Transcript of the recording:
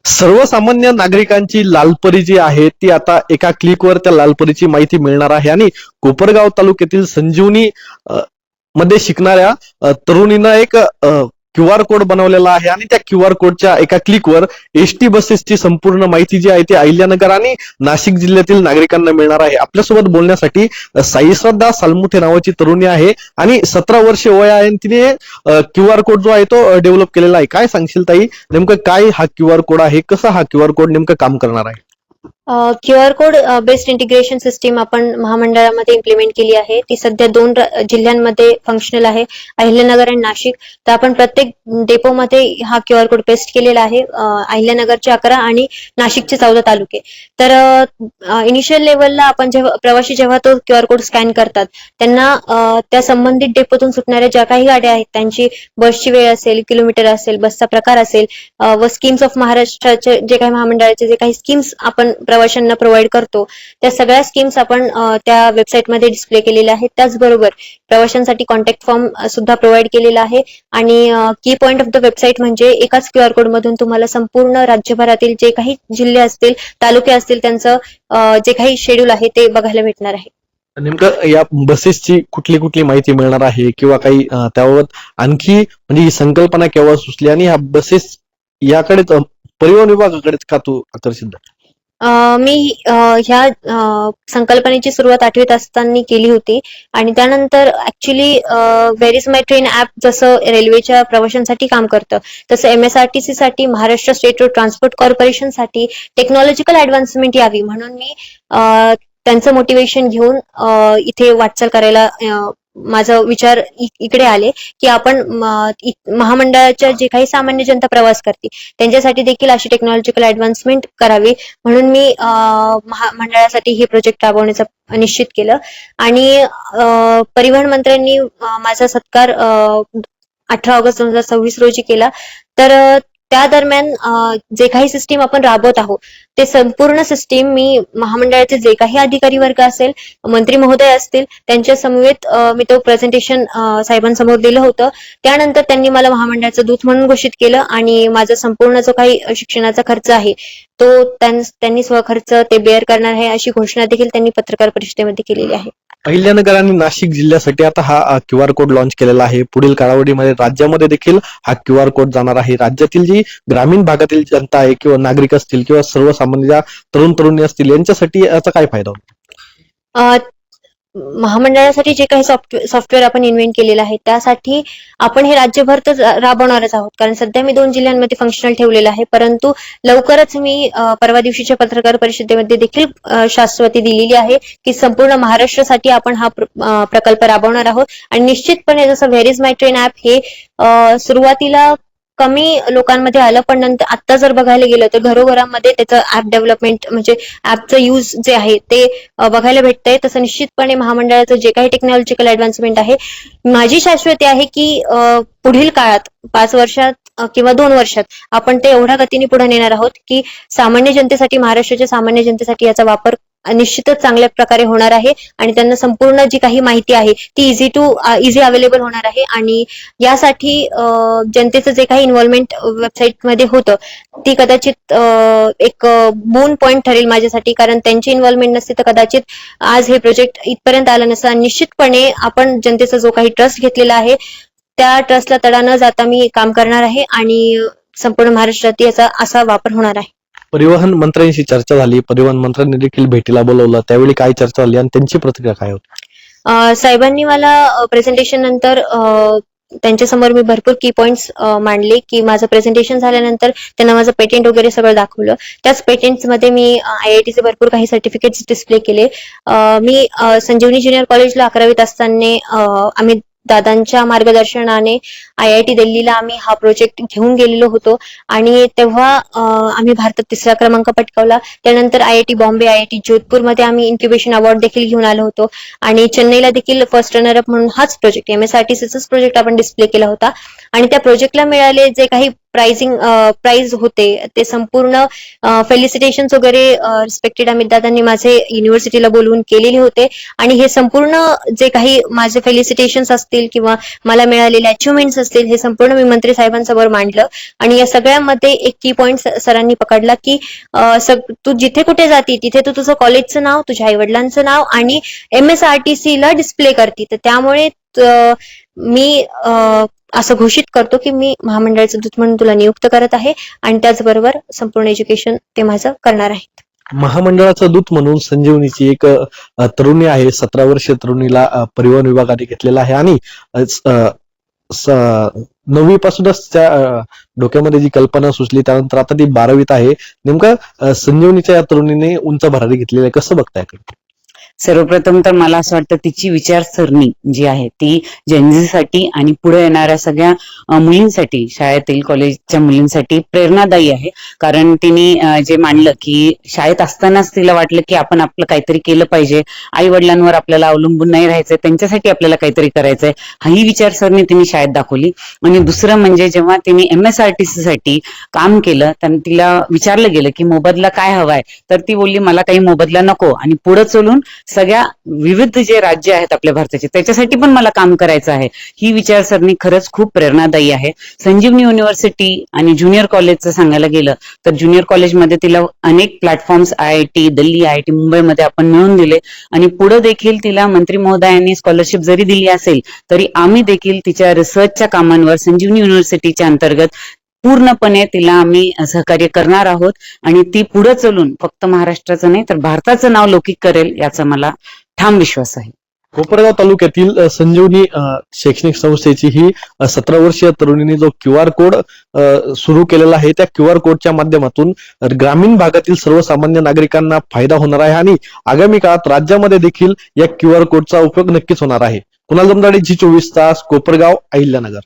सर्वसामान्य नागरिकांची लालपरी जी आहे ती आता एका क्लिकवर त्या लालपरीची माहिती मिळणार आहे. आणि कोपरगाव तालुक्यातील संजीवनी मध्ये शिकणाऱ्या तरुणीनं एक QR कोड बनवलेला आहे आणि त्या QR कोडच्या एका क्लिकवर एसटी बसेसची संपूर्ण माहिती जी आहे ती अहिल्यानगर आणि नाशिक जिल्ह्यातील नागरिकांना मिळणार आहे. आपल्यासोबत बोलण्यासाठी साईश्रद्धा सालमुथे नावाची तरुणी आहे आणि 17 वर्षे वय आहे आणि तिने QR कोड जो आहे तो डेव्हलप केलेला आहे. काय सांगशील ताई, नेमकं काय हा QR कोड आहे, कसा हा QR कोड नेमकं काम करणार आहे? QR code based integration system आपण महामंडळामध्ये इम्प्लिमेंट केली आहे. ती सध्या 2 जिल्ह्यांमध्ये फंक्शनल आहे, अहिल्यानगर आणि नाशिक. तर आपण प्रत्येक डेपोमध्ये हा QR कोड पेस्ट केलेला आहे. अहिल्यानगरचे 11 आणि नाशिकचे 14 तालुके. तर इनिशियल लेवलला आपण जेव्हा तो QR कोड स्कॅन करतात त्यांना त्या संबंधित डेपोतून सुटणाऱ्या ज्या काही गाड्या आहेत त्यांची बसची वेळ असेल, किलोमीटर असेल, बसचा प्रकार असेल व स्कीम्स ऑफ महाराष्ट्राचे जे काही महामंडळाचे जे काही स्कीम्स आपण प्रवाशांना प्रोव्हाइड करतो त्या सगळ्या स्कीम्स आपण त्या वेबसाईटमध्ये डिस्प्ले केलेल्या आहेत. त्याचबरोबर प्रवाशांसाठी कॉन्टॅक्ट फॉर्म सुद्धा प्रोव्हाइड केलेला आहे. आणि की पॉइंट ऑफ द वेबसाईट म्हणजे एकाच QR कोड मधून तुम्हाला संपूर्ण राज्यभरातील जे काही जिल्हे असतील, तालुके असतील त्यांचं जे काही शेड्यूल आहे ते बघायला भेटणार आहे. नेमकं या बसेसची कुठली कुठली माहिती मिळणार आहे किंवा काही त्याबाबत आणखी म्हणजे ही संकल्पना केव्हा सुचली आणि ह्या बसेस याकडे परिवहन विभागाकडेच का तू आकर्षित झाला? मी ह्या संकल्पनेची सुरुवात 8वीत असताना केली होती आणि त्यानंतर actually where is my train app जसं रेल्वेच्या प्रवाशांसाठी काम करतं तसं MSRTC साठी, Maharashtra state road transport corporation साठी टेक्नॉलॉजिकल ऍडव्हान्समेंट यावी म्हणून मी त्यांचं मोटिवेशन घेऊन इथे वाटचाल करायला माझा विचार इकडे आले की आपण महामंडळाच्या जे काही सामान्य जनता प्रवास करते त्यांच्यासाठी देखील अशी टेक्नॉलॉजिकल ऍडव्हान्समेंट करावी म्हणून मी महामंडळासाठी हे प्रोजेक्ट राबवण्याचं निश्चित केलं. आणि परिवहन मंत्र्यांनी माझा सत्कार 18 ऑगस्ट 2026 रोजी केला. तर त्या दरम्यान जे काही सिस्टीम आपण राबवत आहोत ते संपूर्ण सिस्टीम मी महामंडळाचे जे काही अधिकारी वर्ग असेल, मंत्री महोदय असतील त्यांच्या समवेत मी तो प्रेझेंटेशन साहेबांसमोर दिलं होतं. त्यानंतर त्यांनी मला महामंडळाचं दूत म्हणून घोषित केलं आणि माझा संपूर्ण जो काही शिक्षणाचा खर्च आहे तो त्यांनी स्वखर्च ते बेअर करणार आहे अशी घोषणा देखील त्यांनी पत्रकार परिषदेमध्ये केलेली आहे. अहिल्यानगर आणि नाशिक जिल्ह्यासाठी आता हा QR कोड लॉन्च केलेला आहे. पुढील कालावधीमध्ये राज्यामध्ये देखील हा QR कोड जाणार आहे. राज्यातील जी ग्रामीण भागातील जनता आहे किंवा नागरिक असतील किंवा सर्वसामान्य तरुण तरुणी असतील यांच्यासाठी याचा काय फायदा होतो? महामंडळासाठी जे काही सॉफ्टवेअर आपण इन्व्हेंट केलेलं आहे त्यासाठी आपण हे राज्यभर तर राबवणारच आहोत कारण सध्या मी 2 जिल्ह्यांमध्ये फंक्शनल ठेवलेलं आहे. परंतु लवकरच मी परवा दिवशीच्या पत्रकार परिषदेमध्ये देखील शाश्वती दिलेली आहे की संपूर्ण महाराष्ट्रासाठी आपण हा प्रकल्प राबवणार आहोत. आणि निश्चितपणे जसं where is my train app हे सुरुवातीला कमी लोकांमध्ये आलं पण नंतर आता जर बघायला गेलं तर घरोघरांमध्ये त्याचं ऍप डेव्हलपमेंट म्हणजे ऍपचं यूज जे आहे ते बघायला भेटतंय. तसं निश्चितपणे महामंडळाचं जे काही टेक्नॉलॉजिकल ऍडव्हान्समेंट आहे माझी शाश्वती आहे की पुढील काळात 5 वर्षात किंवा 2 वर्षात आपण ते एवढ्या गतीने पुढे नेणार आहोत की सामान्य जनतेसाठी, महाराष्ट्राच्या सामान्य जनतेसाठी याचा वापर निश्चितच चांगल्या प्रकारे होणार आहे आणि त्यांना संपूर्ण जी काही माहिती आहे ती इझी अवेलेबल होणार आहे. आणि यासाठी जनतेचं जे काही इन्व्हॉल्वमेंट वेबसाईटमध्ये होतं ती कदाचित एक बोन पॉइंट ठरेल माझ्यासाठी कारण त्यांची इन्व्हॉल्वमेंट नसते तर कदाचित आज हे प्रोजेक्ट इथपर्यंत आलं नसतं. आणि निश्चितपणे आपण जनतेचा जो काही ट्रस्ट घेतलेला आहे त्या ट्रस्टला तडा न जाता मी काम करणार आहे आणि संपूर्ण महाराष्ट्रात याचा असा वापर होणार आहे. परिवहन मंत्र्यांशी चर्चा झाली, परिवहन मंत्र्यांनी देखील भेटीला बोलवलं, त्यावेळी काय चर्चा झाली आणि त्यांची प्रतिक्रिया काय होती? साहेबांनी मला प्रेझेंटेशन नंतर त्यांच्यासमोर मी भरपूर की पॉइंट्स मांडले की माझं प्रेझेंटेशन झाल्यानंतर त्यांना माझं पेटेंट वगैरे सगळं दाखवलं. त्याच पेटेंट्समध्ये मी IITचे भरपूर काही सर्टिफिकेट्स डिस्प्ले केले. मी संजीवनी ज्युनियर कॉलेजला 11वीत असताना आम्ही दादांच्या मार्गदर्शनाने IIT दिल्लीला आम्ही हा प्रोजेक्ट घेऊन गेलेलो होतो आणि तेव्हा आम्ही भारतात 3रा क्रमांक पटकावला. त्यानंतर IIT बॉम्बे, IIT जोधपूरमध्ये आम्ही इन्क्युबेशन अवॉर्ड देखील घेऊन आलो होतो आणि चेन्नईला देखील फर्स्ट रनर अप म्हणून हाच प्रोजेक्ट MSRTCचाच प्रोजेक्ट आपण डिस्प्ले केला होता. आणि त्या प्रोजेक्टला मिळाले जे काही प्राइज होते ते संपूर्ण फेलिसिटेशन्स वगैरे रिस्पेक्टेड अमित दादांनी माझे युनिव्हर्सिटीला बोलवून केलेले होते. आणि हे संपूर्ण जे काही माझे फेलिसिटेशन्स असतील किंवा मला मिळालेले अचिव्हमेंट्स असतील हे संपूर्ण मी मंत्री साहेबांसमोर मांडलं. आणि या सगळ्यामध्ये एक की पॉइंट सरांनी पकडला की तू जिथे कुठे जाती तिथे तू तुझं कॉलेजचं नाव, तुझ्या आई वडिलांचं नाव आणि MSRTC ला डिस्प्ले करते. तर त्यामुळे मी असं घोषित करतो की मी महामंडळाचं दूत म्हणून तुला नियुक्त करत आहे आणि त्याचबरोबर संपूर्ण एज्युकेशन ते माझं करणार आहे. महामंडळाचं दूत म्हणून संजीवनीची एक तरुणी आहे, 17 वर्षीय तरुणीला परिवहन विभागाने घेतलेला आहे आणि 9वी पासूनच त्या डोक्यामध्ये जी कल्पना सुचली त्यानंतर आता ती 12वीत आहे. नेमकं संजीवनीच्या या तरुणीने उंच भरारी घेतलेली आहे, कसं बघताय? सर्वप्रथम तर मला असं वाटतं तिची विचारसरणी जी आहे ती जेनझीसाठी आणि पुढे येणाऱ्या सगळ्या मुलींसाठी, शाळेतील कॉलेजच्या मुलींसाठी प्रेरणादायी आहे. कारण तिने जे मांडलं की शाळेत असतानाच तिला वाटलं की आपण आपलं काहीतरी केलं पाहिजे, आई वडिलांवर आपल्याला अवलंबून नाही राहायचंय, त्यांच्यासाठी आपल्याला काहीतरी करायचंय, ही विचारसरणी तिने शाळेत दाखवली. आणि दुसरं म्हणजे जेव्हा तिने MSRTC साठी काम केलं त्यांना तिला विचारलं गेलं की मोबदला काय हवाय, तर ती बोलली मला काही मोबदला नको आणि पुढे चलून सगळ्या विविध जे राज्य आहेत आपल्या भारताचे त्याच्यासाठी पण मला काम करायचं आहे. ही विचारसरणी खरंच खूप प्रेरणादायी आहे. संजीवनी युनिव्हर्सिटी आणि ज्युनियर कॉलेजचं सांगायला गेलं तर ज्युनियर कॉलेजमध्ये तिला अनेक प्लॅटफॉर्म्स IIT दिल्ली, IIT मुंबईमध्ये आपण मिळवून दिले आणि पुढे देखील तिला मंत्री महोदयांनी स्कॉलरशिप जरी दिली असेल तरी आम्ही देखील तिच्या रिसर्चच्या कामांवर संजीवनी युनिव्हर्सिटीच्या अंतर्गत पूर्णपणे तिला आम्ही सहकार्य करणार आहोत आणि ती पुढे चलून फक्त महाराष्ट्राचं नाही तर भारताचं नाव लौकिक करेल याचा मला ठाम विश्वास आहे. कोपरगाव तालुक्यातील संजीवनी शैक्षणिक संस्थेची ही 17 वर्षीय तरुणीने जो QR कोड सुरू केलेला आहे त्या QR कोडच्या माध्यमातून ग्रामीण भागातील सर्वसामान्य नागरिकांना फायदा होणार आहे आणि आगामी काळात राज्यामध्ये देखील या QR कोडचा उपयोग नक्कीच होणार आहे. कुणाल जमदाडे, G24 तास, कोपरगाव, अहिल्यानगर.